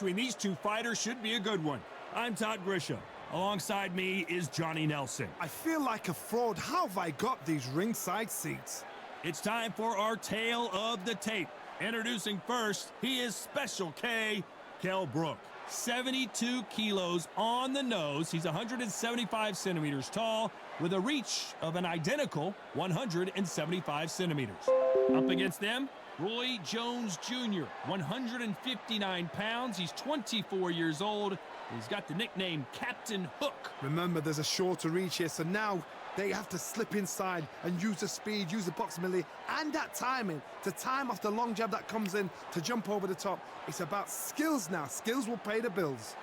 between these two fighters should be a good one. I'm Todd Grisham. Alongside me is Johnny Nelson. I feel like a fraud. How have I got these ringside seats? It's time for our tale of the tape. Introducing first, he is Special K, Kell Brook. 72 kilos on the nose. He's 175 centimeters tall with a reach of an identical 175 centimeters. Up against them, Roy Jones Jr., 159 pounds. He's 24 years old. He's got the nickname Captain Hook. Remember, there's a shorter reach here, so now they have to slip inside and use the speed, use the proximity, and that timing to time off the long jab that comes in to jump over the top. It's about skills now. Skills will pay the bills.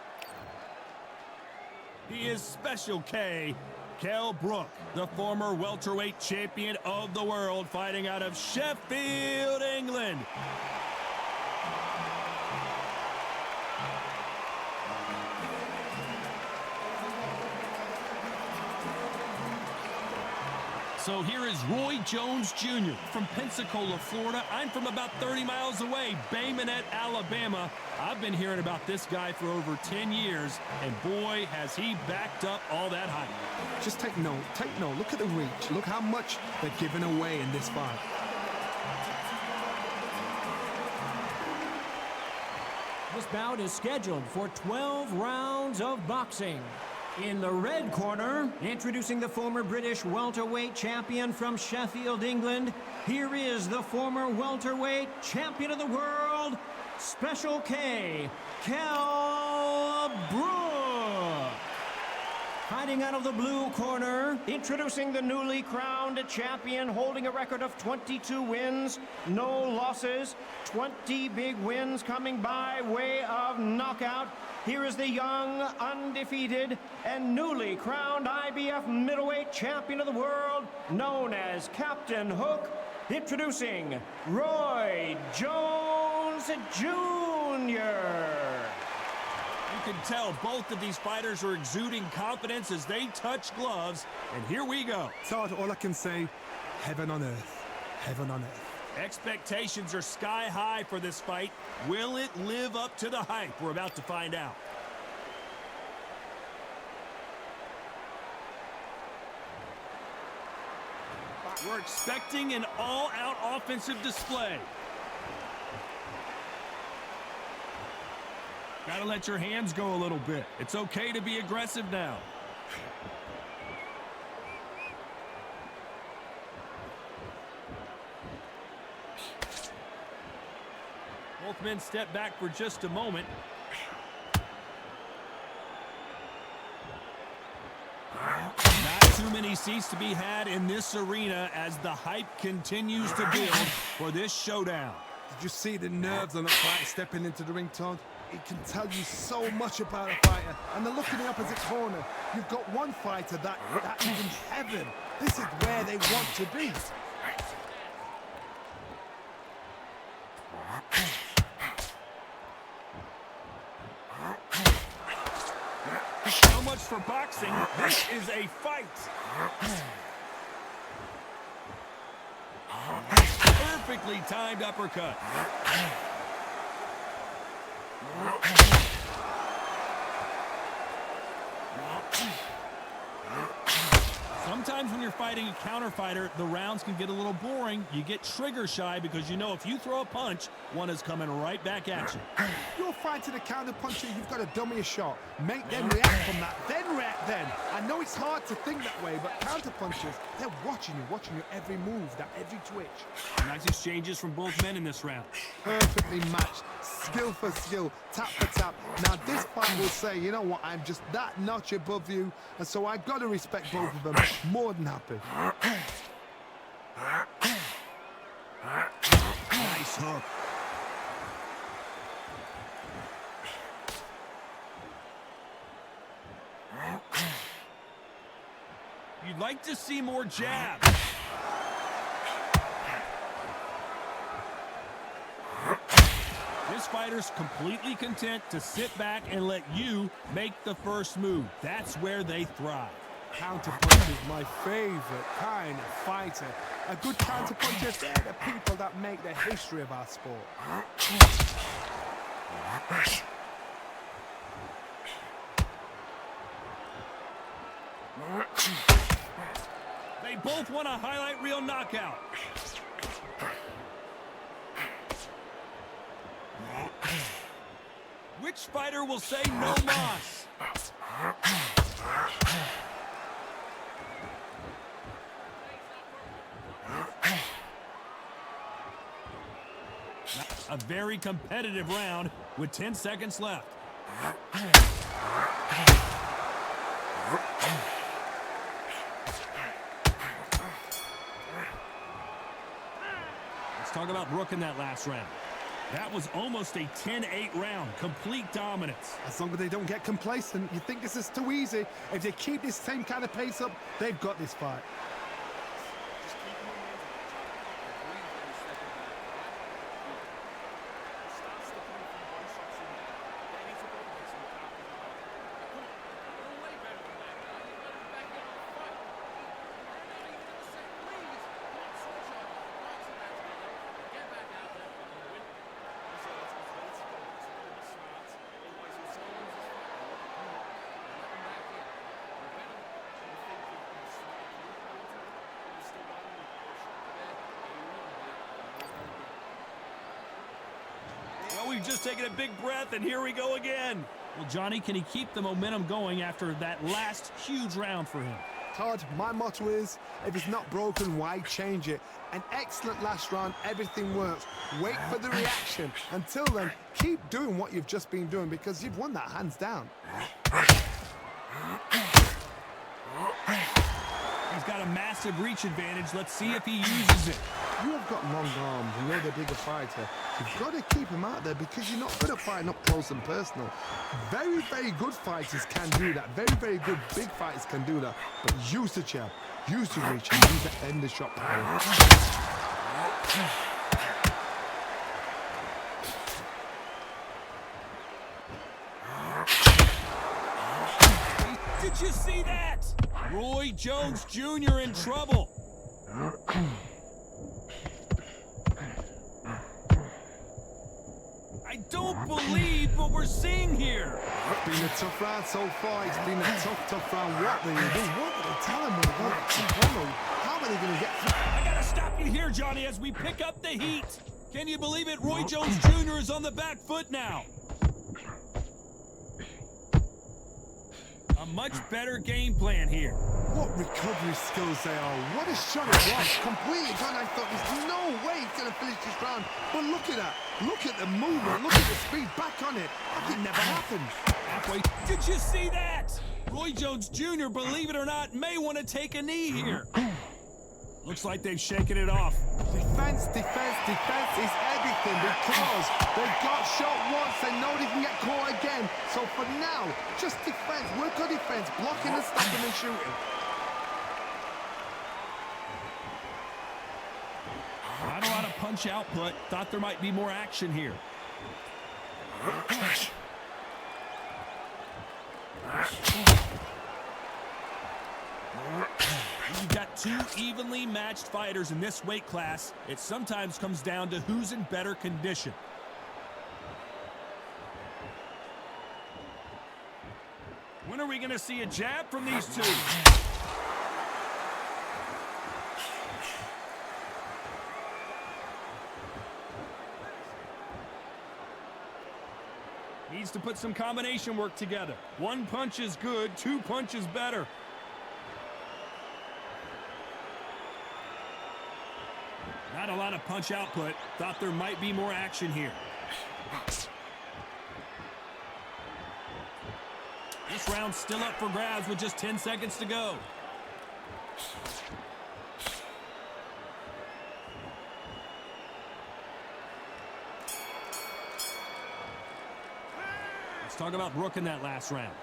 He is Special K, Kell Brook, the former welterweight champion of the world, fighting out of Sheffield, England. So here is Roy Jones Jr. from Pensacola, Florida. I'm from about 30 miles away, Bay Minette, Alabama. I've been hearing about this guy for over 10 years, and boy, has he backed up all that hype. Just take note. Look at the reach. Look how much they're giving away in this fight. This bout is scheduled for 12 rounds of boxing. In the red corner, introducing the former British welterweight champion from Sheffield, England, here is the former welterweight champion of the world, Special K, Kell Brook. Fighting out of the blue corner, introducing the newly crowned champion, holding a record of 22 wins, no losses, 20 big wins coming by way of knockout. Here is the young, undefeated, and newly crowned IBF middleweight champion of the world, known as Captain Hook, introducing Roy Jones Jr. You can tell both of these fighters are exuding confidence as they touch gloves, and here we go. Todd, all I can say, heaven on earth. Heaven on earth. Expectations are sky high for this fight. Will it live up to the hype? We're about to find out. We're expecting an all-out offensive display. Gotta let your hands go a little bit. It's okay to be aggressive now. Both men step back for just a moment. Not too many seats to be had in this arena as the hype continues to build for this showdown. Did you see the nerves on the fighter stepping into the ring, Todd? It can tell you so much about a fighter. And then look in the opposite corner. You've got one fighter that is in heaven. This is where they want to be. So much for boxing. This is a fight. Perfectly timed uppercut. Sometimes when you're fighting a counter fighter, the rounds can get a little boring. You get trigger shy because you know if you throw a punch, one is coming right back at you. You're fighting a counter puncher, you've got to dummy a shot. Make them react from that, then react then. I know it's hard to think that way, but counter punchers, they're watching you every move, that every twitch. Nice exchanges from both men in this round. Perfectly matched, skill for skill, tap for tap. Now this fight will say, you know what, I'm just that notch above you, and so I've got to respect both of them. More than happy. Nice hook. You'd like to see more jabs. This fighter's completely content to sit back and let you make the first move. That's where they thrive. Counterpunch is my favorite kind of fighter. A good counterpuncher, they're the people that make the history of our sport. both want a highlight reel knockout. Which fighter will say no mas? A very competitive round with 10 seconds left. Let's talk about Brook in that last round. That was almost a 10-8 round, complete dominance. As long as they don't get complacent, you think this is too easy. If they keep this same kind of pace up, they've got this fight. We've just taken a big breath, and here we go again. Well, Johnny, can he keep the momentum going after that last huge round for him? Todd, my motto is, if it's not broken, why change it? An excellent last round, everything works. Wait for the reaction. Until then, keep doing what you've just been doing because you've won that hands down. He's got a massive reach advantage. Let's see if he uses it. You have got long arms, you're the bigger fighter. You've got to keep him out there because you're not good at fighting up close and personal. Very, very good fighters can do that. Very, very good big fighters can do that. But use the jab, use the reach, and use the end of shot power. Did you see that? Roy Jones Jr. in trouble. I don't believe what we're seeing here. It's been a tough round so far. It's been a tough round. What do you do? What do they tell him? How are they going to get through? I got to stop you here, Johnny, as we pick up the heat. Can you believe it? Roy Jones Jr. is on the back foot now. A much better game plan here. What recovery skills they are. What a shot it was. Completely gone. I thought there's no way he's going to finish this round. But look at that. Look at the movement. Look at the speed. Back on it. Like it never happened. Halfway. Did you see that? Roy Jones Jr., believe it or not, may want to take a knee here. Looks like they've shaken it off. Defense is everything because they got shot once. They know they can get caught again. So for now, just defense. Work on defense. Blocking and stopping and shooting. Not a lot of punch output. Thought there might be more action here. You've got two evenly matched fighters in this weight class. It sometimes comes down to who's in better condition. When are we going to see a jab from these two? Needs to put some combination work together. One punch is good, two punches better. Not a lot of punch output. Thought there might be more action here. This round's still up for grabs with just 10 seconds to go. Let's talk about Brook in that last round.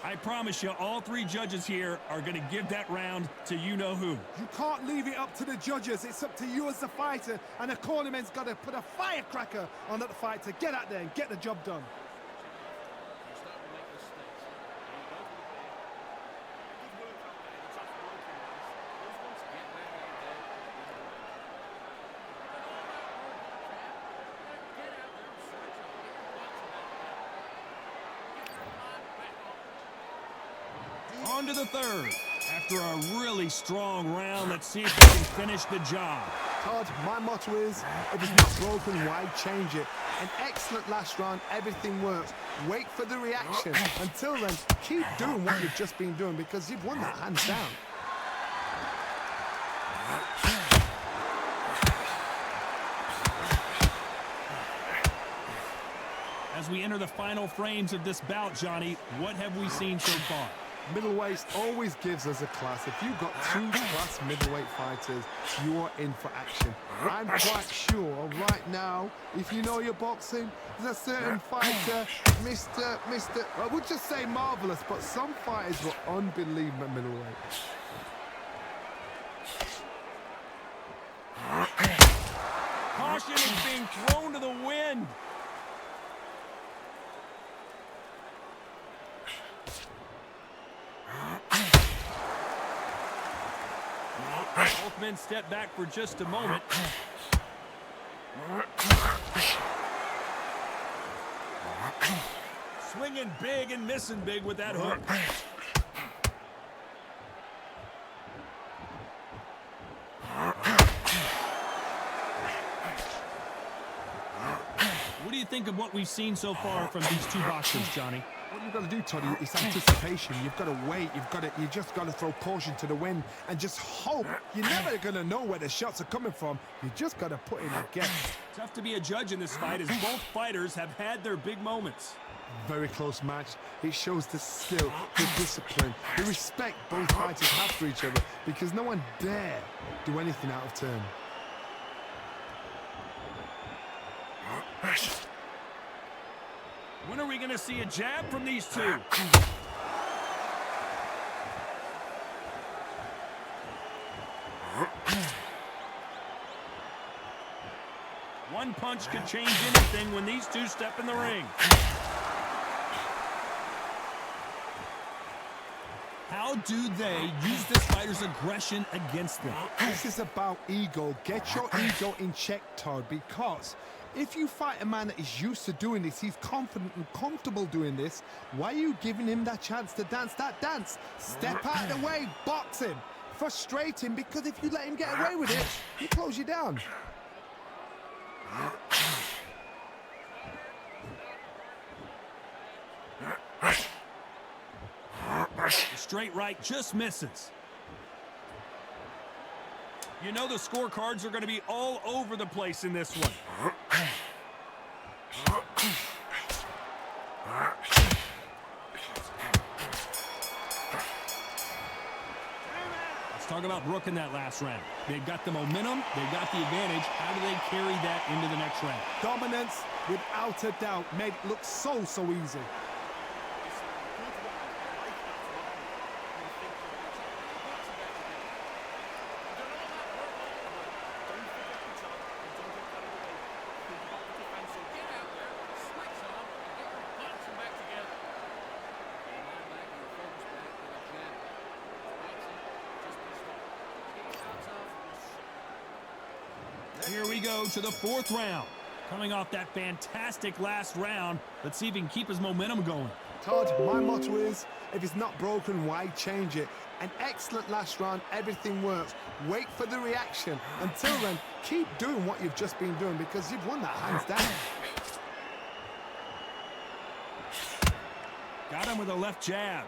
I promise you, all three judges here are going to give that round to you-know-who. You can't leave it up to the judges. It's up to you as the fighter, and the cornerman's got to put a firecracker on that fight to get out there and get the job done. On to the third. after a really strong round. Let's see if we can finish the job. Todd, my motto is, if it's not broken, why change it? An excellent last round, everything works. Wait for the reaction. Until then, keep doing what you've just been doing because you've won that hands down. As we enter the final frames of this bout, Johnny, what have we seen so far? Middleweight always gives us a class. If you've got two class middleweight fighters, you are in for action. I'm quite sure right now, if you know your boxing, there's a certain fighter, I would just say marvelous, but some fighters were unbelievable middleweight. Caution is being thrown to the wind. Both men step back for just a moment. Swinging big and missing big with that hook. What do you think of what we've seen so far from these two boxers, Johnny? What you've got to do, Toddy, is anticipation. You've got to wait. You just got to throw caution to the wind and just hope. You're never going to know where the shots are coming from. You just got to put in a guess. Tough to be a judge in this fight as both fighters have had their big moments. Very close match. It shows the skill, the discipline, the respect both fighters have for each other because no one dare do anything out of turn. When are we going to see a jab from these two? One punch could change anything when these two step in the ring. How do they use this fighter's aggression against them? This is about ego. Get your ego in check, Todd, because if you fight a man that is used to doing this, he's confident and comfortable doing this, why are you giving him that chance to dance that dance? Step out of the way, box him, frustrate him, because if you let him get away with it, he'll close you down. The straight right just misses. You know the scorecards are going to be all over the place in this one. Let's talk about Brook in that last round. They've got the momentum, they've got the advantage. How do they carry that into the next round? Dominance, without a doubt, made it look so easy. Here we go to the fourth round. Coming off that fantastic last round, let's see if he can keep his momentum going. Todd, my motto is, if it's not broken, why change it? An excellent last round, everything works. Wait for the reaction. Until then, keep doing what you've just been doing because you've won that hands down. Got him with a left jab.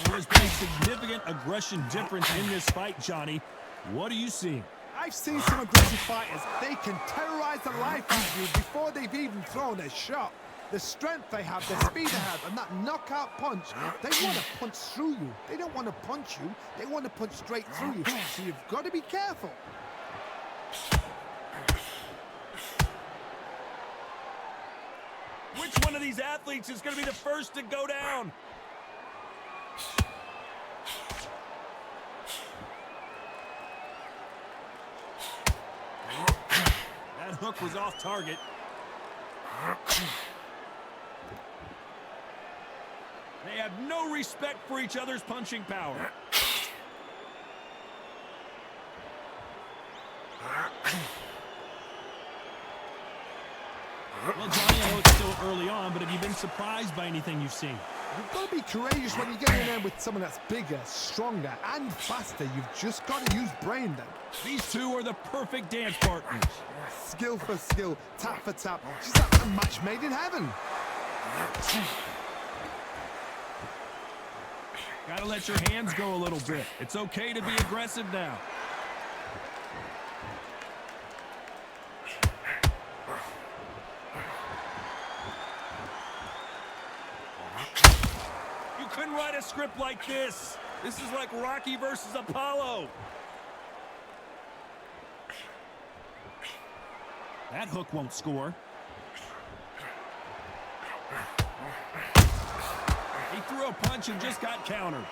There's been significant aggression difference in this fight, Johnny. What are you seeing? I've seen some aggressive fighters. They can terrorize the life out of you before they've even thrown a shot. The strength they have, the speed they have, and that knockout punch, they want to punch through you. They don't want to punch you. They want to punch straight through you. So you've got to be careful. Which one of these athletes is going to be the first to go down? That hook was off target. They have no respect for each other's punching power. Well, Johnny, I know it's still early on, but have you been surprised by anything you've seen? You've got to be courageous when you get in there with someone that's bigger, stronger, and faster. You've just got to use brain then. These two are the perfect dance partners. Skill for skill, tap for tap. Just like a match made in heaven. Gotta let your hands go a little bit. It's okay to be aggressive now. You couldn't write a script like this. This is like Rocky versus Apollo. That hook won't score. He threw a punch and just got countered.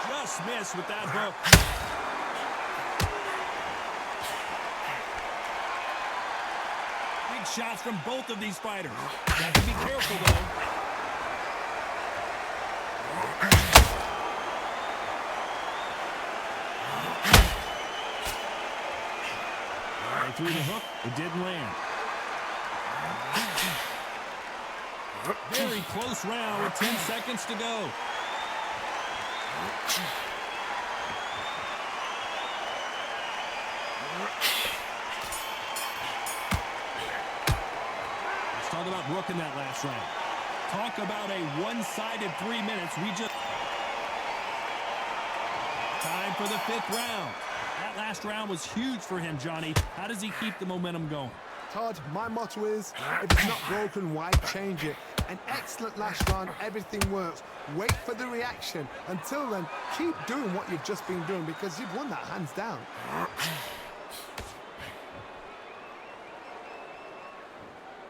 Just missed with that hook. Big shots from both of these fighters. Got to be careful, though. They threw the hook. It didn't land. Very close round with 10 seconds to go. Let's talk about Brook in that last round. Talk about a one-sided 3 minutes. Time for the 5th round. That last round was huge for him, Johnny. How does he keep the momentum going? Todd, my motto is, if it's not broken, why change it? An excellent last round, everything works. Wait for the reaction. Until then, keep doing what you've just been doing because you've won that hands down.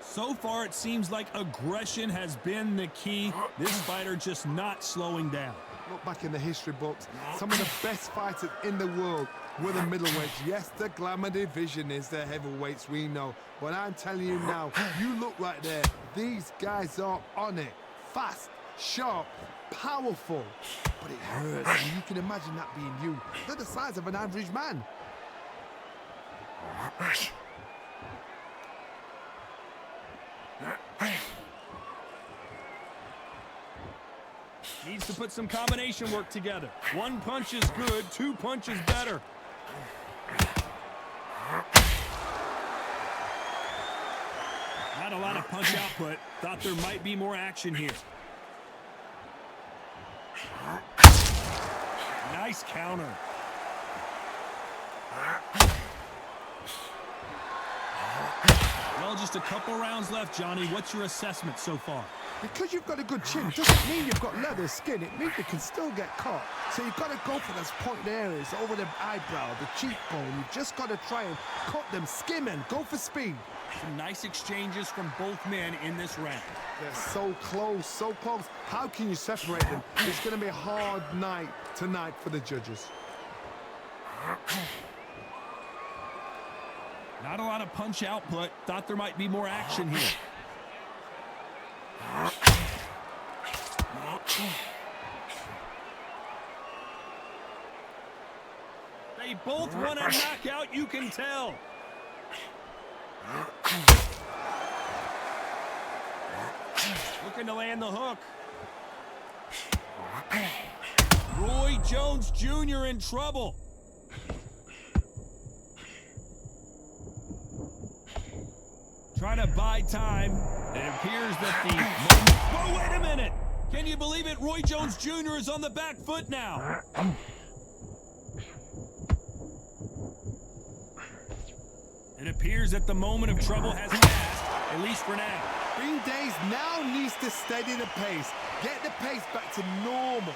So far, it seems like aggression has been the key. This fighter just not slowing down. Look back in the history books, some of the best fighters in the world were the middleweights. Yes, the glamour division is the heavyweights, we know. But I'm telling you now, you look right there, these guys are on it. Fast, sharp, powerful. But it hurts, and you can imagine that being you. They're the size of an average man. Needs to put some combination work together. One punch is good, 2 punches better. Not a lot of punch output. Thought there might be more action here. Nice counter. Well, just a couple rounds left, Johnny. What's your assessment so far? Because you've got a good chin doesn't mean you've got leather skin. It means you can still get caught. So you've got to go for those point areas over the eyebrow, the cheekbone. You've just got to try and cut them, skim them, go for speed. Some nice exchanges from both men in this round. They're so close, so close. How can you separate them? It's going to be a hard night tonight for the judges. Not a lot of punch output. Thought there might be more action here. They both want a knockout, you can tell. Looking to land the hook. Roy Jones Jr. in trouble. Trying to buy time. It appears that the moment... Whoa, wait a minute! Can you believe it? Roy Jones Jr. is on the back foot now. It appears that the moment of trouble has passed, at least for now. Green Days now needs to steady the pace. Get the pace back to normal.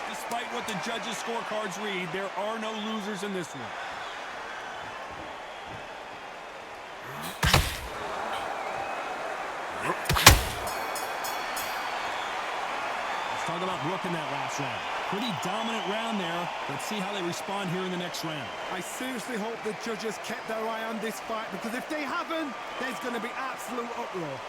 Despite what the judges' scorecards read, there are no losers in this one. Let's talk about Brook in that last round. Pretty dominant round there. Let's see how they respond here in the next round. I seriously hope the judges kept their eye on this fight, because if they haven't, there's going to be absolute uproar.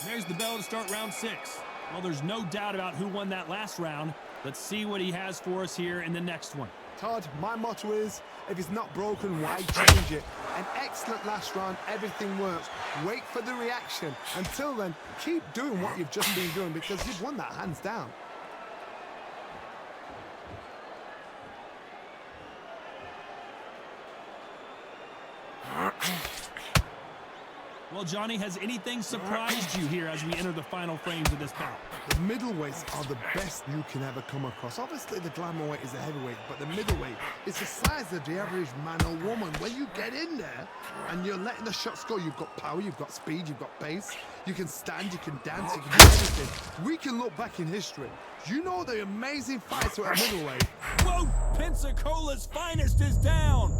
There's the bell to start round 6. Well, there's no doubt about who won that last round. Let's see what he has for us here in the next one. Todd, my motto is, if it's not broken, why change it? An excellent last round, everything works. Wait for the reaction. Until then, keep doing what you've just been doing because you've won that hands down. Well, Johnny, has anything surprised you here as we enter the final frames of this bout? The middleweights are the best you can ever come across. Obviously, the glamour weight is a heavyweight, but the middleweight is the size of the average man or woman. When you get in there and you're letting the shots go, you've got power, you've got speed, you've got pace. You can stand, you can dance, you can do everything. We can look back in history. You know the amazing fights at middleweight. Whoa! Pensacola's finest is down!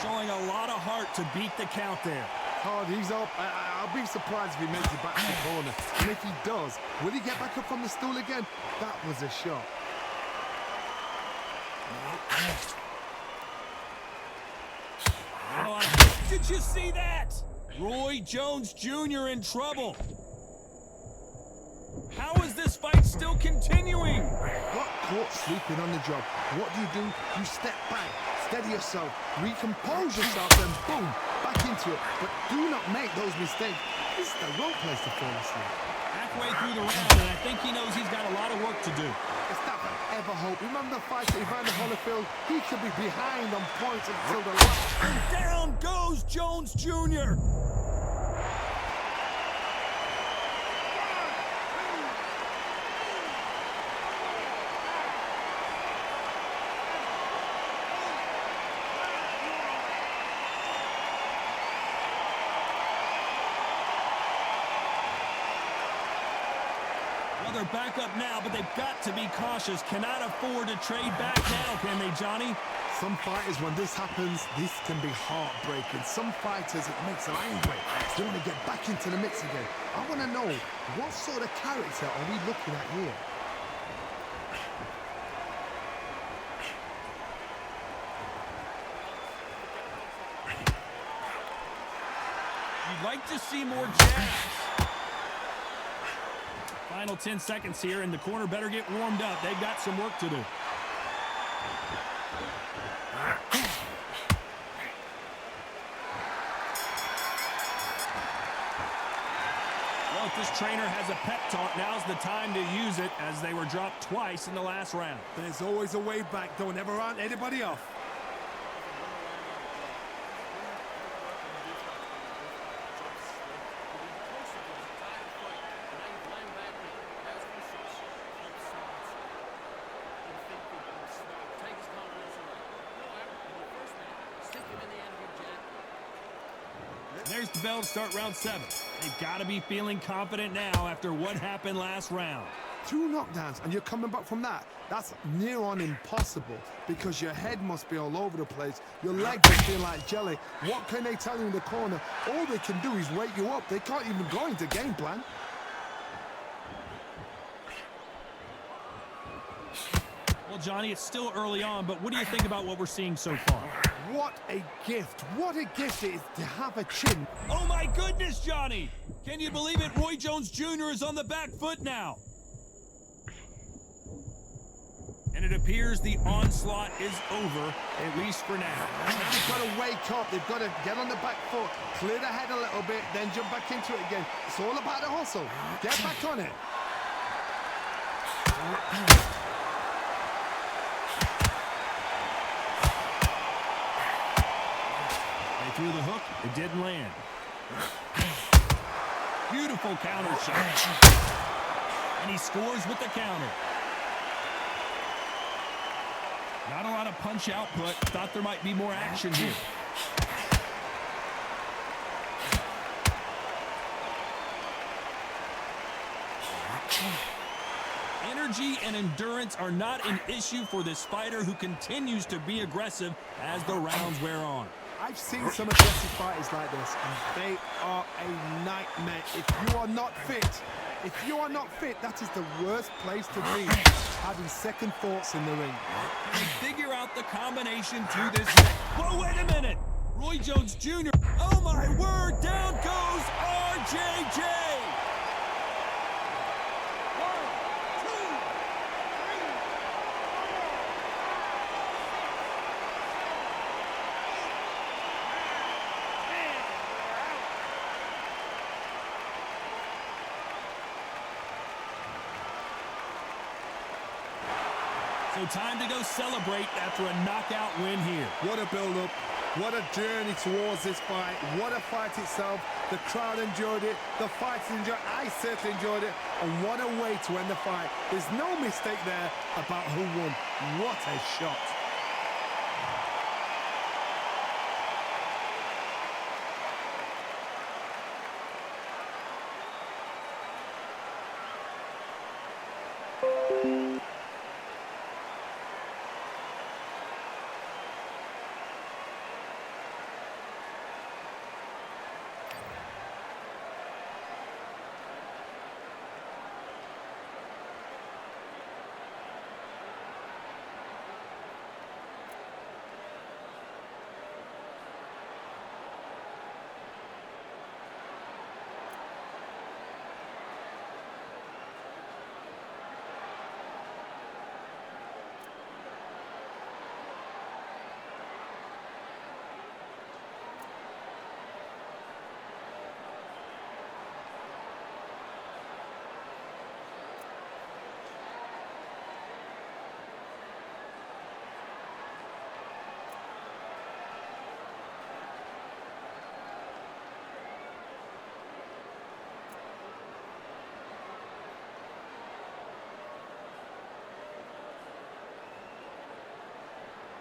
Showing a lot of heart to beat the count there. Todd, he's up. I'll be surprised if he makes it back to the corner. And if he does, will he get back up from the stool again? That was a shot. Oh, did you see that? Roy Jones Jr. in trouble. How is this fight still continuing? Got caught sleeping on the job. What do? You step back, steady yourself, recompose yourself, and boom, back into it. But do not make those mistakes. This is the wrong place to fall asleep. Halfway through the round, and I think he knows he's got a lot of work to do. It's not that ever hope. Remember the fight at Evander Holyfield? He could be behind on points until the last. And down goes Jones Jr. Well, they're back up now, but they've got to be cautious. Cannot afford to trade back now, can they, Johnny? Some fighters, when this happens, this can be heartbreaking. Some fighters, it makes them angry. They want to get back into the mix again. I want to know, what sort of character are we looking at here? You'd like to see more jabs. Final 10 seconds here, and the corner better get warmed up. They've got some work to do. Well, if this trainer has a pep talk, now's the time to use it, as they were dropped twice in the last round. There's always a way back. Don't ever round anybody off. There's the bell to start round 7. They've got to be feeling confident now after what happened last round. 2 knockdowns and you're coming back from that. That's near on impossible because your head must be all over the place. Your legs must feel like jelly. What can they tell you in the corner? All they can do is wake you up. They can't even go into game plan. Well, Johnny, it's still early on, but what do you think about what we're seeing so far? What a gift. What a gift it is to have a chin. Oh, my goodness, Johnny! Can you believe it? Roy Jones Jr. is on the back foot now. And it appears the onslaught is over, at least for now. They've got to wake up. They've got to get on the back foot, clear the head a little bit, then jump back into it again. It's all about the hustle. Get back on it. They threw the hook. It didn't land. Beautiful counter shot. And he scores with the counter. Not a lot of punch output. Thought there might be more action here. Energy and endurance are not an issue for this fighter who continues to be aggressive as the rounds wear on. I've seen some aggressive fighters like this, and they are a nightmare. If you are not fit, that is the worst place to be, having second thoughts in the ring. They figure out the combination to this neck. Whoa, wait a minute! Roy Jones Jr. Oh my word, down goes RJJ! 1, 2, 3, 4. So time to go celebrate after a knockout win here. What a build-up. What a journey towards this fight. What a fight itself. The crowd enjoyed it. The fighters enjoyed it. I certainly enjoyed it. And what a way to end the fight. There's no mistake there about who won. What a shot.